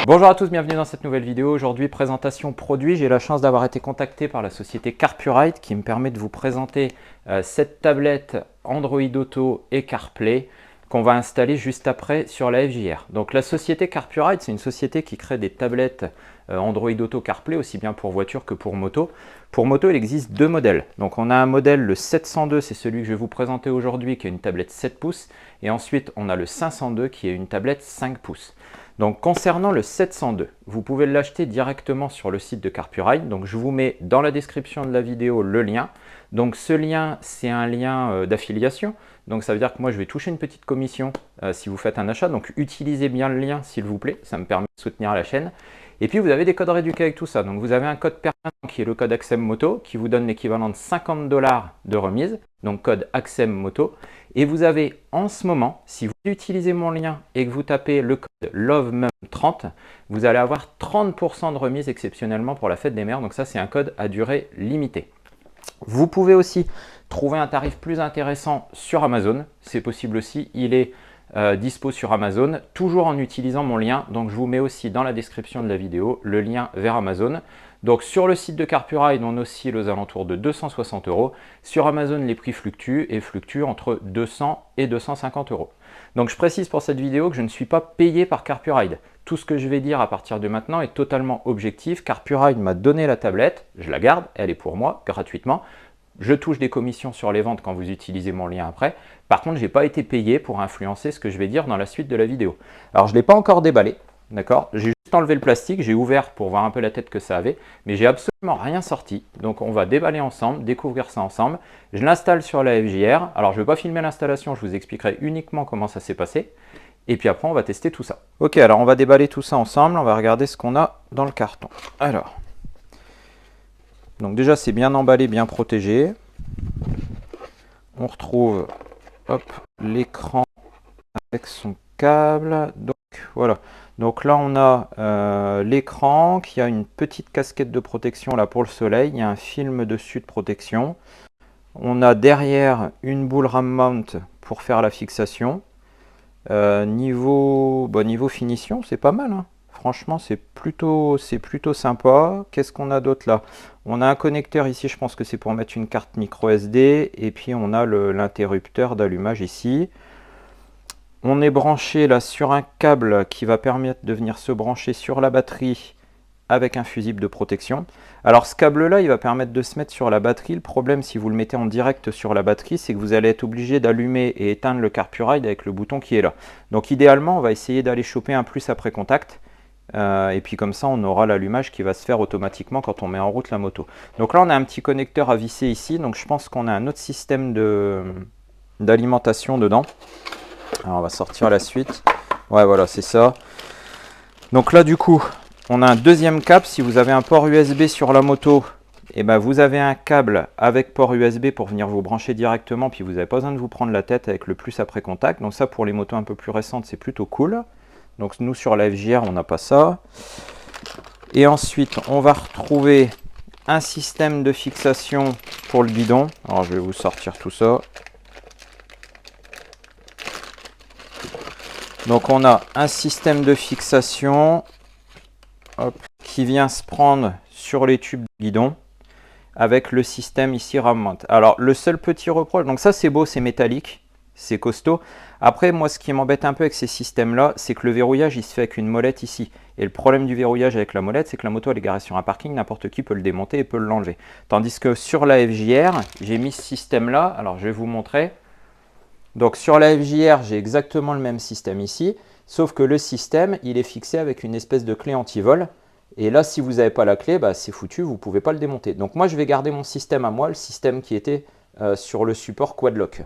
Bonjour à tous, bienvenue dans cette nouvelle vidéo. Aujourd'hui, présentation produit. J'ai la chance d'avoir été contacté par la société Carpurite qui me permet de vous présenter cette tablette Android Auto et CarPlay qu'on va installer juste après sur la FJR. Donc la société Carpurite, c'est une société qui crée des tablettes Android Auto CarPlay, aussi bien pour voiture que pour moto. Pour moto, il existe deux modèles. Donc on a un modèle, le 702, c'est celui que je vais vous présenter aujourd'hui, qui est une tablette 7 pouces. Et ensuite, on a le 502, qui est une tablette 5 pouces. Donc concernant le 702, vous pouvez l'acheter directement sur le site de Carpurite. Donc je vous mets dans la description de la vidéo le lien. Donc ce lien, c'est un lien d'affiliation. Donc ça veut dire que moi je vais toucher une petite commission si vous faites un achat. Donc utilisez bien le lien s'il vous plaît, ça me permet de soutenir la chaîne. Et puis vous avez des codes réduits avec tout ça. Donc vous avez un code permanent qui est le code AXEM Moto qui vous donne l'équivalent de 50 $ de remise. Donc code AXEM Moto. Et vous avez en ce moment, si vous utilisez mon lien et que vous tapez le code LOVEMUM30, vous allez avoir 30% de remise exceptionnellement pour la fête des mères. Donc ça c'est un code à durée limitée. Vous pouvez aussi trouver un tarif plus intéressant sur Amazon. C'est possible aussi, il est dispo sur Amazon, toujours en utilisant mon lien. Donc je vous mets aussi dans la description de la vidéo le lien vers Amazon. Donc sur le site de Carpurite, on oscille aux alentours de 260 €. Sur Amazon, les prix fluctuent et fluctuent entre 200 et 250 €. Donc je précise pour cette vidéo que je ne suis pas payé par Carpurite. Tout ce que je vais dire à partir de maintenant est totalement objectif. Carpurite m'a donné la tablette, je la garde, elle est pour moi gratuitement. Je touche des commissions sur les ventes quand vous utilisez mon lien après. Par contre, je n'ai pas été payé pour influencer ce que je vais dire dans la suite de la vidéo. Alors, je ne l'ai pas encore déballé, d'accord? J'ai juste enlevé le plastique, j'ai ouvert pour voir un peu la tête que ça avait, mais j'ai absolument rien sorti. Donc, on va déballer ensemble, découvrir ça ensemble. Je l'installe sur la FJR. Alors, je ne vais pas filmer l'installation, je vous expliquerai uniquement comment ça s'est passé. Et puis après, on va tester tout ça. Ok, alors on va déballer tout ça ensemble. On va regarder ce qu'on a dans le carton. Alors... donc déjà c'est bien emballé, bien protégé. On retrouve l'écran avec son câble. Donc voilà. Donc là on a l'écran qui a une petite casquette de protection là pour le soleil. Il y a un film dessus de protection. On a derrière une boule RAM mount pour faire la fixation. Niveau finition, c'est pas mal, hein. Franchement, c'est plutôt sympa. Qu'est-ce qu'on a d'autre là? On a un connecteur ici, je pense que c'est pour mettre une carte micro SD. Et puis on a l'interrupteur d'allumage ici. On est branché là sur un câble qui va permettre de venir se brancher sur la batterie avec un fusible de protection. Alors ce câble là, il va permettre de se mettre sur la batterie. Le problème, si vous le mettez en direct sur la batterie, c'est que vous allez être obligé d'allumer et éteindre le Carpurite avec le bouton qui est là. Donc idéalement, on va essayer d'aller choper un plus après contact. Et puis comme ça, on aura l'allumage qui va se faire automatiquement quand on met en route la moto. Donc là, on a un petit connecteur à visser ici. Donc je pense qu'on a un autre système d'alimentation dedans. Alors on va sortir la suite. Ouais, voilà, c'est ça. Donc là, du coup... on a un deuxième câble. Si vous avez un port USB sur la moto, et ben vous avez un câble avec port USB pour venir vous brancher directement, puis vous n'avez pas besoin de vous prendre la tête avec le plus après contact. Donc ça, pour les motos un peu plus récentes, c'est plutôt cool. Donc nous, sur la FJR, on n'a pas ça. Et ensuite, on va retrouver un système de fixation pour le guidon. Alors je vais vous sortir tout ça. Donc on a un système de fixation... qui vient se prendre sur les tubes de guidon avec le système ici RAM mount. Alors le seul petit reproche, donc ça c'est beau, c'est métallique, c'est costaud. Après moi ce qui m'embête un peu avec ces systèmes là, c'est que le verrouillage il se fait avec une molette ici. Et le problème du verrouillage avec la molette, c'est que la moto elle est garée sur un parking, n'importe qui peut le démonter et peut l'enlever. Tandis que sur la FJR, j'ai mis ce système là, alors je vais vous montrer. Donc sur la FJR, j'ai exactement le même système ici. Sauf que le système, il est fixé avec une espèce de clé anti-vol. Et là, si vous n'avez pas la clé, bah, c'est foutu, vous ne pouvez pas le démonter. Donc moi, je vais garder mon système à moi, le système qui était sur le support Quadlock.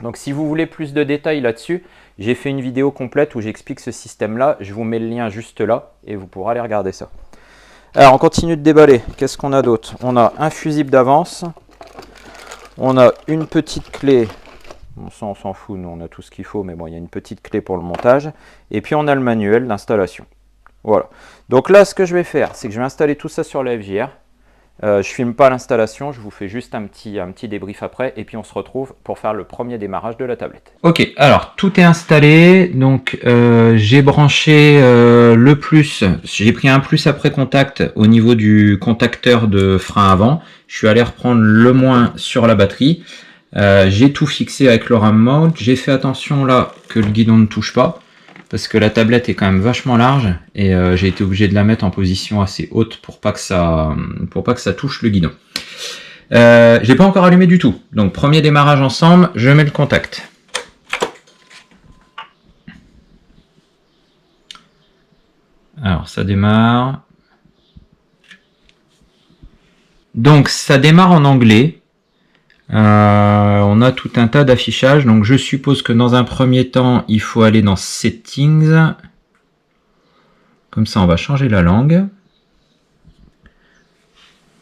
Donc si vous voulez plus de détails là-dessus, j'ai fait une vidéo complète où j'explique ce système-là. Je vous mets le lien juste là et vous pourrez aller regarder ça. Alors, on continue de déballer. Qu'est-ce qu'on a d'autre? On a un fusible d'avance. On a une petite clé. Bon, ça, on s'en fout, nous on a tout ce qu'il faut, mais bon, il y a une petite clé pour le montage. Et puis on a le manuel d'installation. Voilà. Donc là, ce que je vais faire, c'est que je vais installer tout ça sur la FJR. Je filme pas l'installation, je vous fais juste un petit débrief après et puis on se retrouve pour faire le premier démarrage de la tablette. Ok, alors tout est installé, donc j'ai branché le plus, j'ai pris un plus après contact au niveau du contacteur de frein avant, je suis allé reprendre le moins sur la batterie, j'ai tout fixé avec le RAM mount, j'ai fait attention là que le guidon ne touche pas, parce que la tablette est quand même vachement large et j'ai été obligé de la mettre en position assez haute pour pas que ça touche le guidon. J'ai pas encore allumé du tout, donc premier démarrage ensemble, je mets le contact. Alors ça démarre. Donc ça démarre en anglais. On a tout un tas d'affichages, donc je suppose que dans un premier temps il faut aller dans Settings, comme ça on va changer la langue.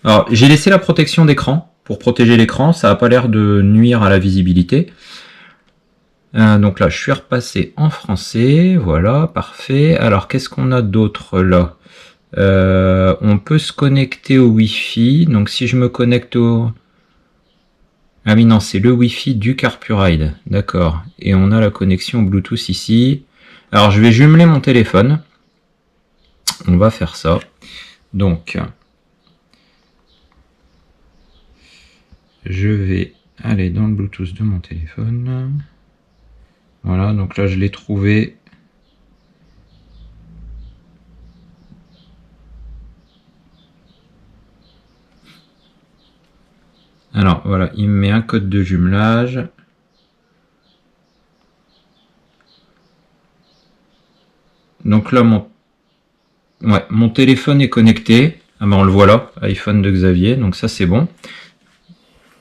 Alors j'ai laissé la protection d'écran pour protéger l'écran, ça n'a pas l'air de nuire à la visibilité. Donc là je suis repassé en français, voilà, parfait. Alors qu'est-ce qu'on a d'autre là? On peut se connecter au Wi-Fi, donc si je me connecte au... Ah oui, non, c'est le Wi-Fi du CarPurRide, d'accord. Et on a la connexion Bluetooth ici. Alors, je vais jumeler mon téléphone. On va faire ça. Donc, je vais aller dans le Bluetooth de mon téléphone. Voilà, donc là, je l'ai trouvé. Alors voilà, il me met un code de jumelage. Donc là, mon téléphone est connecté. Ah ben on le voit là, iPhone de Xavier, donc ça c'est bon.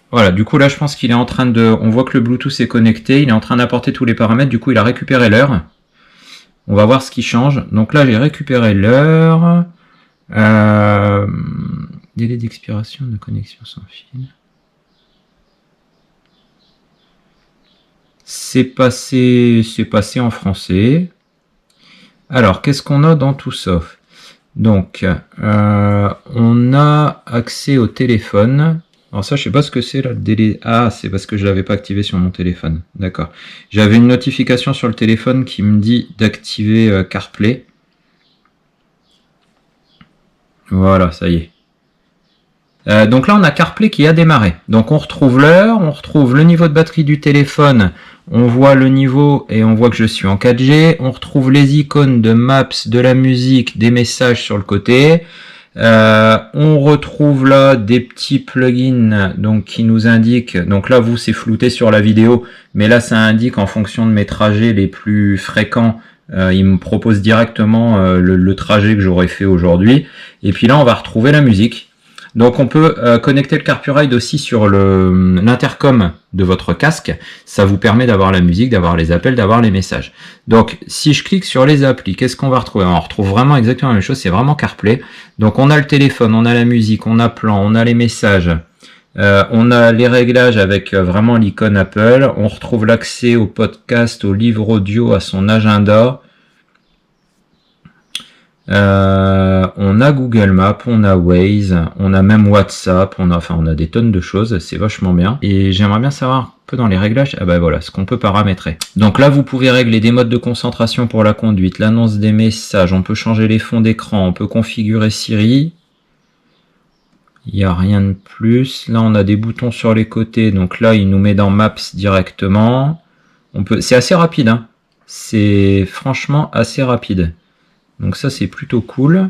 Voilà, du coup là je pense qu'il est en train de... On voit que le Bluetooth est connecté, il est en train d'apporter tous les paramètres, du coup il a récupéré l'heure. On va voir ce qui change. Donc là j'ai récupéré l'heure. Délai d'expiration de connexion sans fil. C'est passé en français. Alors, qu'est-ce qu'on a dans tout ça? Donc, on a accès au téléphone. Alors ça, je sais pas ce que c'est là, le délai. Ah, c'est parce que je l'avais pas activé sur mon téléphone. D'accord. J'avais une notification sur le téléphone qui me dit d'activer CarPlay. Voilà, ça y est. Donc là, on a CarPlay qui a démarré. Donc on retrouve l'heure, on retrouve le niveau de batterie du téléphone, on voit le niveau et on voit que je suis en 4G. On retrouve les icônes de Maps, de la musique, des messages sur le côté. On retrouve là des petits plugins donc qui nous indiquent. Donc là, vous, c'est flouté sur la vidéo, mais là, ça indique en fonction de mes trajets les plus fréquents. Il me propose directement le trajet que j'aurais fait aujourd'hui. Et puis là, on va retrouver la musique. Donc on peut connecter le CarPurRide aussi sur l'intercom de votre casque. Ça vous permet d'avoir la musique, d'avoir les appels, d'avoir les messages. Donc si je clique sur les applis, qu'est-ce qu'on va retrouver? On retrouve vraiment exactement la même chose, c'est vraiment CarPlay. Donc on a le téléphone, on a la musique, on a plan, on a les messages, on a les réglages avec vraiment l'icône Apple. On retrouve l'accès au podcast, au livre audio, à son agenda. On a Google Maps, on a Waze, on a même WhatsApp, on a des tonnes de choses, c'est vachement bien. Et j'aimerais bien savoir un peu dans les réglages, ah ben voilà, ce qu'on peut paramétrer. Donc là, vous pouvez régler des modes de concentration pour la conduite, l'annonce des messages, on peut changer les fonds d'écran, on peut configurer Siri. Il n'y a rien de plus. Là, on a des boutons sur les côtés, donc là, il nous met dans Maps directement. C'est assez rapide, hein. C'est franchement assez rapide. Donc ça, c'est plutôt cool.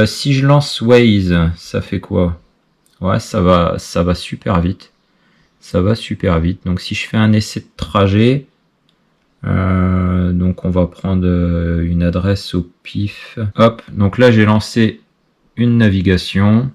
Si je lance Waze, ça fait quoi? Ouais, ça va super vite. Ça va super vite. Donc si je fais un essai de trajet, donc on va prendre une adresse au pif. Hop, donc là j'ai lancé une navigation.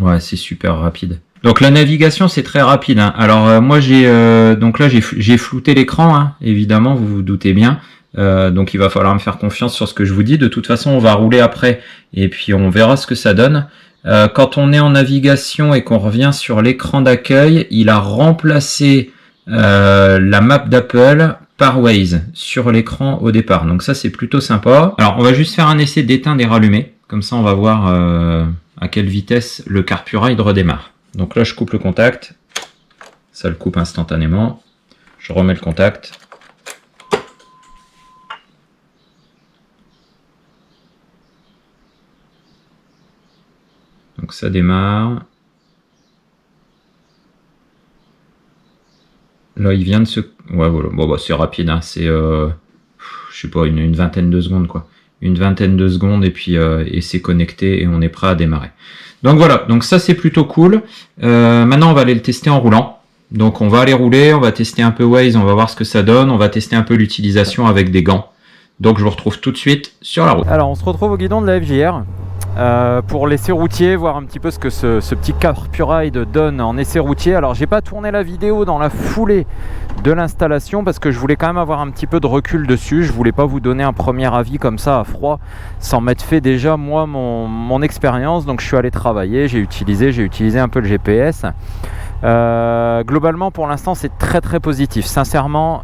Ouais, c'est super rapide. Donc la navigation c'est très rapide, hein. Alors moi j'ai flouté l'écran, hein, évidemment, vous vous doutez bien. Donc il va falloir me faire confiance sur ce que je vous dis. De toute façon, on va rouler après et puis on verra ce que ça donne. Quand on est en navigation et qu'on revient sur l'écran d'accueil, il a remplacé la map d'Apple par Waze sur l'écran au départ. Donc ça, c'est plutôt sympa. Alors, on va juste faire un essai d'éteindre et rallumer. Comme ça, on va voir à quelle vitesse le CarPurRide redémarre. Donc là, je coupe le contact, ça le coupe instantanément. Je remets le contact. Donc ça démarre. Là, il vient de se... Ouais, voilà. Bon, bah, c'est rapide, hein. C'est, je sais pas, une vingtaine de secondes, quoi. Une vingtaine de secondes, et puis et c'est connecté, et on est prêt à démarrer. Donc voilà, donc ça, c'est plutôt cool. Maintenant, on va aller le tester en roulant. Donc, on va aller rouler, on va tester un peu Waze, on va voir ce que ça donne. On va tester un peu l'utilisation avec des gants. Donc, je vous retrouve tout de suite sur la route. Alors, on se retrouve au guidon de la FJR. Pour l'essai routier, voir un petit peu ce que ce petit CarPurRide donne en essai routier. Alors j'ai pas tourné la vidéo dans la foulée de l'installation parce que je voulais quand même avoir un petit peu de recul dessus. Je voulais pas vous donner un premier avis comme ça à froid sans m'être fait déjà moi mon expérience. Donc je suis allé travailler, j'ai utilisé un peu le GPS. Globalement pour l'instant c'est très très positif. Sincèrement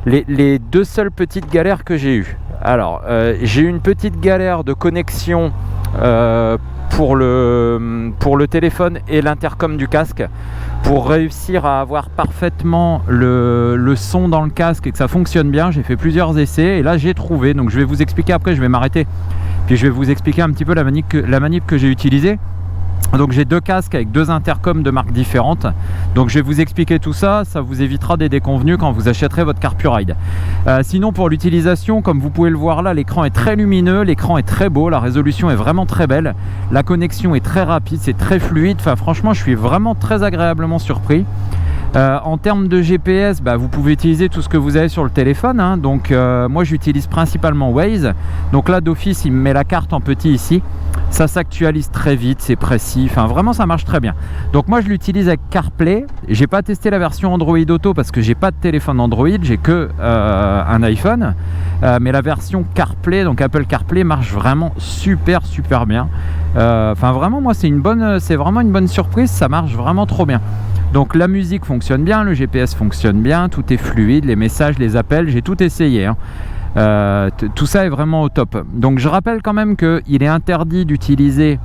les deux seules petites galères que j'ai eues. Alors j'ai eu une petite galère de connexion pour le téléphone et l'intercom du casque pour réussir à avoir parfaitement le son dans le casque et que ça fonctionne bien. J'ai fait plusieurs essais et là j'ai trouvé, donc je vais vous expliquer après, je vais m'arrêter puis je vais vous expliquer un petit peu la manip que j'ai utilisée. Donc j'ai deux casques avec deux intercoms de marques différentes. Donc je vais vous expliquer tout ça, ça vous évitera des déconvenus quand vous achèterez votre CarPurRide. Sinon pour l'utilisation, comme vous pouvez le voir là, l'écran est très lumineux, l'écran est très beau, la résolution est vraiment très belle. La connexion est très rapide, c'est très fluide. Enfin franchement je suis vraiment très agréablement surpris. En termes de GPS, vous pouvez utiliser tout ce que vous avez sur le téléphone, hein. Donc moi j'utilise principalement Waze. Donc là d'office il me met la carte en petit ici. Ça s'actualise très vite, c'est précis, enfin vraiment ça marche très bien. Donc moi je l'utilise avec CarPlay. J'ai pas testé la version Android Auto parce que j'ai pas de téléphone Android, j'ai que un iPhone. Mais la version CarPlay, donc Apple CarPlay, marche vraiment super bien. Enfin vraiment moi c'est vraiment une bonne surprise, ça marche vraiment trop bien. Donc la musique fonctionne bien, le GPS fonctionne bien, tout est fluide, les messages, les appels, j'ai tout essayé, hein. Tout ça est vraiment au top. Donc je rappelle quand même qu'il est interdit d'utiliser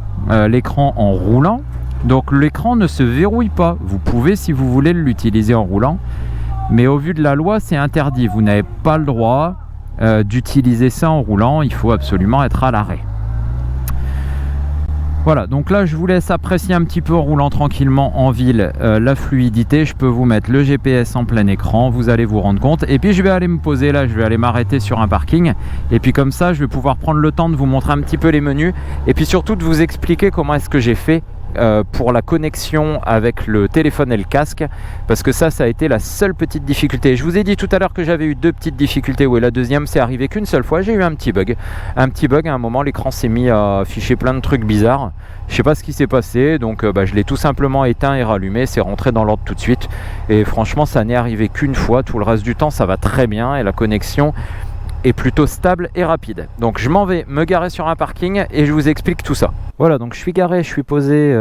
l'écran en roulant. Donc l'écran ne se verrouille pas. Vous pouvez si vous voulez l'utiliser en roulant. Mais au vu de la loi, c'est interdit. Vous n'avez pas le droit d'utiliser ça en roulant. Il faut absolument être à l'arrêt. Voilà, donc là je vous laisse apprécier un petit peu en roulant tranquillement en ville la fluidité. Je peux vous mettre le GPS en plein écran, vous allez vous rendre compte. Et puis je vais aller me poser là, je vais aller m'arrêter sur un parking. Et puis comme ça je vais pouvoir prendre le temps de vous montrer un petit peu les menus. Et puis surtout de vous expliquer comment est-ce que j'ai fait pour la connexion avec le téléphone et le casque, parce que ça a été la seule petite difficulté. Je vous ai dit tout à l'heure que j'avais eu deux petites difficultés, oui, la deuxième c'est arrivé qu'une seule fois, j'ai eu un petit bug à un moment, l'écran s'est mis à afficher plein de trucs bizarres, je sais pas ce qui s'est passé, donc je l'ai tout simplement éteint et rallumé, c'est rentré dans l'ordre tout de suite, et franchement ça n'est arrivé qu'une fois, tout le reste du temps ça va très bien, et la connexion est plutôt stable et rapide. Donc je m'en vais me garer sur un parking et je vous explique tout ça. Voilà, donc je suis garé, je suis posé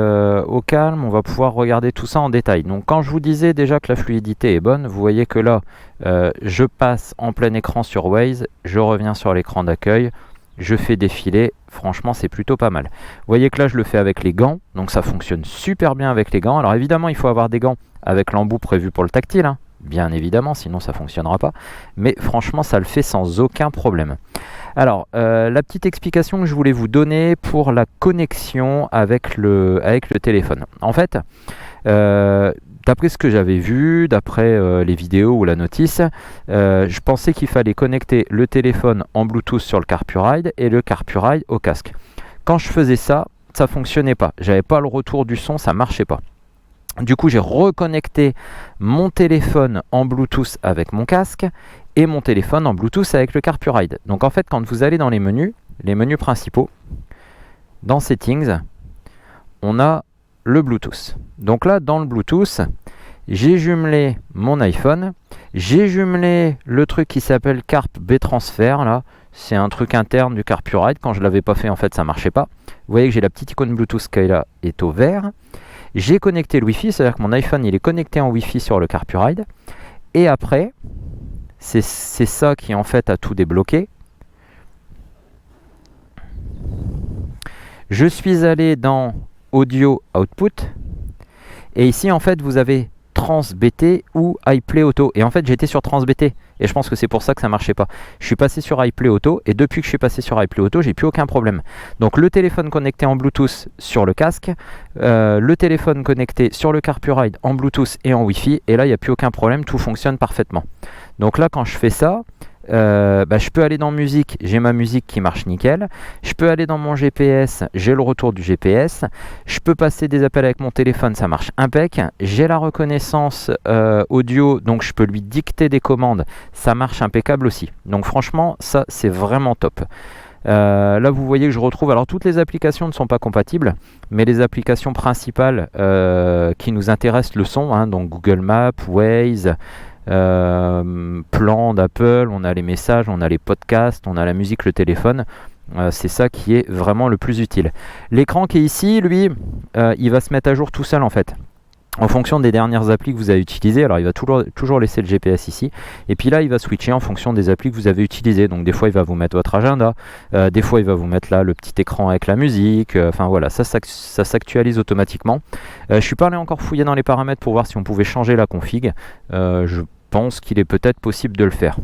au calme, on va pouvoir regarder tout ça en détail. Donc quand je vous disais déjà que la fluidité est bonne, vous voyez que là, je passe en plein écran sur Waze, je reviens sur l'écran d'accueil, je fais défiler, franchement c'est plutôt pas mal. Vous voyez que là je le fais avec les gants, donc ça fonctionne super bien avec les gants. Alors évidemment il faut avoir des gants avec l'embout prévu pour le tactile, hein. Bien évidemment, sinon ça ne fonctionnera pas. Mais franchement, ça le fait sans aucun problème. Alors, la petite explication que je voulais vous donner pour la connexion avec le téléphone. En fait, d'après ce que j'avais vu, d'après les vidéos ou la notice, je pensais qu'il fallait connecter le téléphone en Bluetooth sur le CarPurRide et le CarPurRide au casque. Quand je faisais ça, ça ne fonctionnait pas. J'avais pas le retour du son, ça ne marchait pas. Du coup, j'ai reconnecté mon téléphone en Bluetooth avec mon casque et mon téléphone en Bluetooth avec le CarPurRide. Donc en fait, quand vous allez dans les menus principaux, dans Settings, on a le Bluetooth. Donc là, dans le Bluetooth, j'ai jumelé mon iPhone, j'ai jumelé le truc qui s'appelle Carp B-Transfer, là. C'est un truc interne du CarPurRide. Quand je ne l'avais pas fait, en fait, ça ne marchait pas. Vous voyez que j'ai la petite icône Bluetooth qui est là, est au vert. J'ai connecté le Wi-Fi, c'est-à-dire que mon iPhone il est connecté en Wi-Fi sur le CarPurRide. Et après, c'est ça qui en fait a tout débloqué. Je suis allé dans Audio Output et ici en fait vous avez TransBT ou iPlay Auto. Et en fait j'étais sur TransBT et je pense que c'est pour ça que ça marchait pas. Je suis passé sur iPlay Auto et depuis que je suis passé sur iPlay Auto, j'ai plus aucun problème. Donc le téléphone connecté en Bluetooth sur le casque, le téléphone connecté sur le CarPurRide en Bluetooth et en Wi-Fi, et là il n'y a plus aucun problème, tout fonctionne parfaitement. Donc là quand je fais ça, je peux aller dans musique, j'ai ma musique qui marche nickel. Je peux aller dans mon GPS, j'ai le retour du GPS. Je peux passer des appels avec mon téléphone, ça marche impec. J'ai la reconnaissance audio, donc je peux lui dicter des commandes, ça marche impeccable aussi. Donc franchement, ça c'est vraiment top. Là vous voyez que je retrouve, alors toutes les applications ne sont pas compatibles, mais les applications principales qui nous intéressent le sont, hein, donc Google Maps, Waze, plan d'Apple, on a les messages, on a les podcasts, on a la musique, le téléphone. C'est ça qui est vraiment le plus utile. L'écran qui est ici, lui, il va se mettre à jour tout seul en fait. En fonction des dernières applis que vous avez utilisées, alors il va toujours laisser le GPS ici, et puis là il va switcher en fonction des applis que vous avez utilisées. Donc des fois il va vous mettre votre agenda, des fois il va vous mettre là le petit écran avec la musique, enfin voilà, ça s'actualise automatiquement. Je suis pas allé encore fouiller dans les paramètres pour voir si on pouvait changer la config, je pense qu'il est peut-être possible de le faire.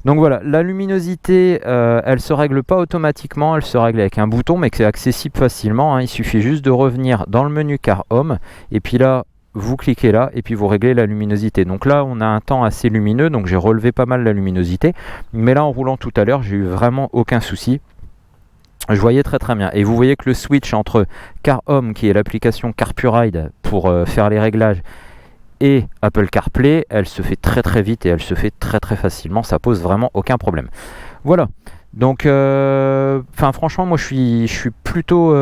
Donc voilà, la luminosité, elle se règle pas automatiquement, elle se règle avec un bouton, mais que c'est accessible facilement, hein. Il suffit juste de revenir dans le menu Car Home, et puis là, vous cliquez là, et puis vous réglez la luminosité. Donc là, on a un temps assez lumineux, donc j'ai relevé pas mal la luminosité, mais là, en roulant tout à l'heure, j'ai eu vraiment aucun souci. Je voyais très très bien. Et vous voyez que le switch entre Car Home, qui est l'application CarPurRide pour faire les réglages, et Apple CarPlay, elle se fait très très vite et elle se fait très très facilement, ça pose vraiment aucun problème. Voilà, donc franchement moi je suis plutôt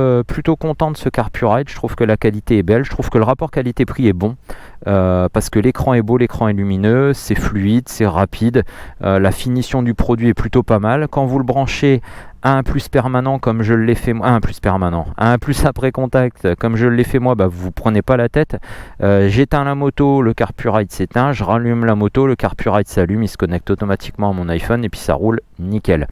content de ce CarPurRide. Je trouve que la qualité est belle, je trouve que le rapport qualité-prix est bon, parce que l'écran est beau, l'écran est lumineux, c'est fluide, c'est rapide, la finition du produit est plutôt pas mal. Quand vous le branchez à un plus permanent comme je l'ai fait moi, à un plus après contact comme je l'ai fait moi, vous prenez pas la tête. J'éteins la moto, le CarPurRide s'éteint, je rallume la moto, le CarPurRide s'allume, il se connecte automatiquement à mon iPhone et puis ça roule nickel.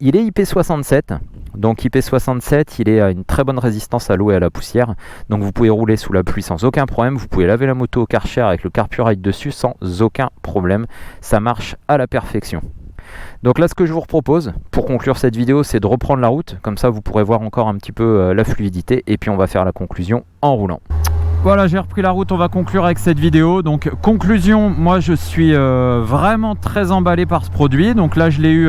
Il est IP67, donc IP67, il est à une très bonne résistance à l'eau et à la poussière, donc vous pouvez rouler sous la pluie sans aucun problème, vous pouvez laver la moto au Karcher avec le CarPurRide dessus sans aucun problème, ça marche à la perfection. Donc là ce que je vous propose pour conclure cette vidéo, c'est de reprendre la route, comme ça vous pourrez voir encore un petit peu la fluidité, et puis on va faire la conclusion en roulant. Voilà, j'ai repris la route, on va conclure avec cette vidéo. Donc conclusion, moi je suis vraiment très emballé par ce produit. Donc là je l'ai eu,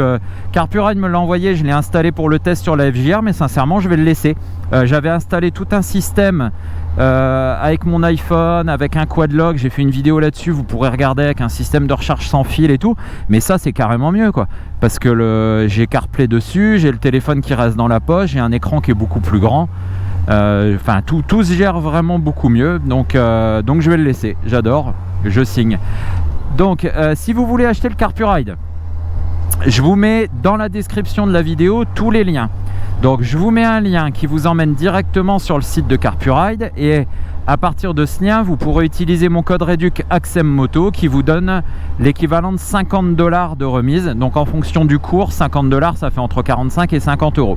CarPurRide me l'a envoyé, je l'ai installé pour le test sur la FJR, mais sincèrement je vais le laisser. J'avais installé tout un système avec mon iPhone, avec un quadlock, j'ai fait une vidéo là-dessus, vous pourrez regarder, avec un système de recharge sans fil et tout. Mais ça c'est carrément mieux quoi, parce que j'ai CarPlay dessus, j'ai le téléphone qui reste dans la poche, j'ai un écran qui est beaucoup plus grand. Tout se gère vraiment beaucoup mieux, donc je vais le laisser, j'adore, je signe. Donc si vous voulez acheter le CarPurRide, je vous mets dans la description de la vidéo tous les liens. Donc je vous mets un lien qui vous emmène directement sur le site de CarPurRide, et à partir de ce lien vous pourrez utiliser mon code réduc AXEMMOTO qui vous donne l'équivalent de 50 $ de remise. Donc en fonction du cours, 50 $ ça fait entre 45 et 50 €.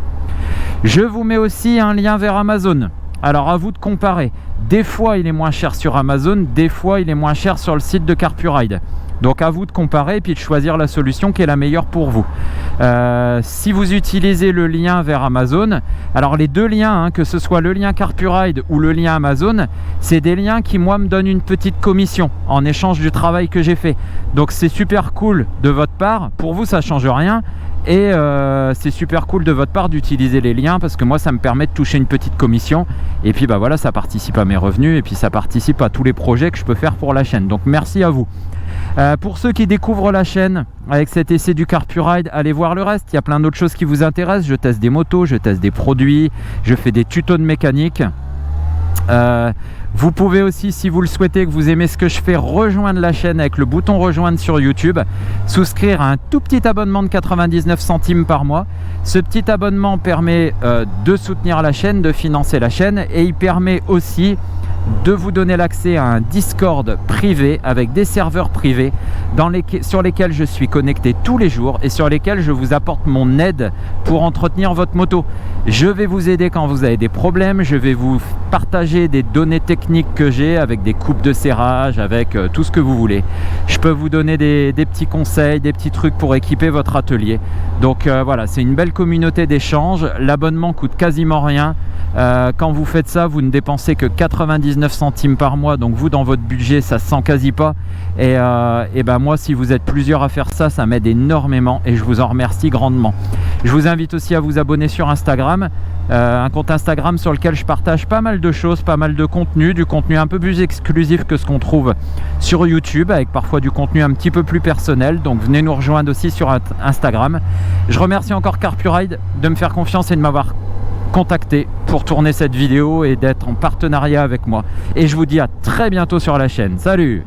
Je vous mets aussi un lien vers Amazon. Alors à vous de comparer. Des fois il est moins cher sur Amazon, des fois il est moins cher sur le site de CarPurRide. Donc à vous de comparer et puis de choisir la solution qui est la meilleure pour vous. Si vous utilisez le lien vers Amazon, alors les deux liens, que ce soit le lien CarPurRide ou le lien Amazon, c'est des liens qui moi me donnent une petite commission en échange du travail que j'ai fait. Donc c'est super cool de votre part, pour vous ça change rien. Et c'est super cool de votre part d'utiliser les liens, parce que moi ça me permet de toucher une petite commission, et puis voilà, ça participe à mes revenus, et puis ça participe à tous les projets que je peux faire pour la chaîne. Donc merci à vous. Pour ceux qui découvrent la chaîne avec cet essai du CarPurRide, allez voir le reste, il y a plein d'autres choses qui vous intéressent. Je teste des motos, je teste des produits, je fais des tutos de mécanique. Vous pouvez aussi, si vous le souhaitez, que vous aimez ce que je fais, rejoindre la chaîne avec le bouton rejoindre sur YouTube, souscrire à un tout petit abonnement de 99 centimes par mois. Ce petit abonnement permet de soutenir la chaîne, de financer la chaîne, et il permet aussi de vous donner l'accès à un Discord privé avec des serveurs privés sur lesquels je suis connecté tous les jours et sur lesquels je vous apporte mon aide pour entretenir votre moto. Je vais vous aider quand vous avez des problèmes, je vais vous partager des données techniques que j'ai avec des coupes de serrage, avec tout ce que vous voulez. Je peux vous donner des petits conseils, des petits trucs pour équiper votre atelier. Donc voilà, c'est une belle communauté d'échange. L'abonnement coûte quasiment rien. Quand vous faites ça, vous ne dépensez que 99 centimes par mois, donc vous dans votre budget ça se sent quasi pas, et ben moi si vous êtes plusieurs à faire ça, ça m'aide énormément et je vous en remercie grandement. Je vous invite aussi à vous abonner sur Instagram, un compte Instagram sur lequel je partage pas mal de choses, pas mal de contenu, du contenu un peu plus exclusif que ce qu'on trouve sur YouTube, avec parfois du contenu un petit peu plus personnel, donc venez nous rejoindre aussi sur Instagram. Je remercie encore Carpuride de me faire confiance et de m'avoir contacté pour tourner cette vidéo et d'être en partenariat avec moi. Et je vous dis à très bientôt sur la chaîne. Salut!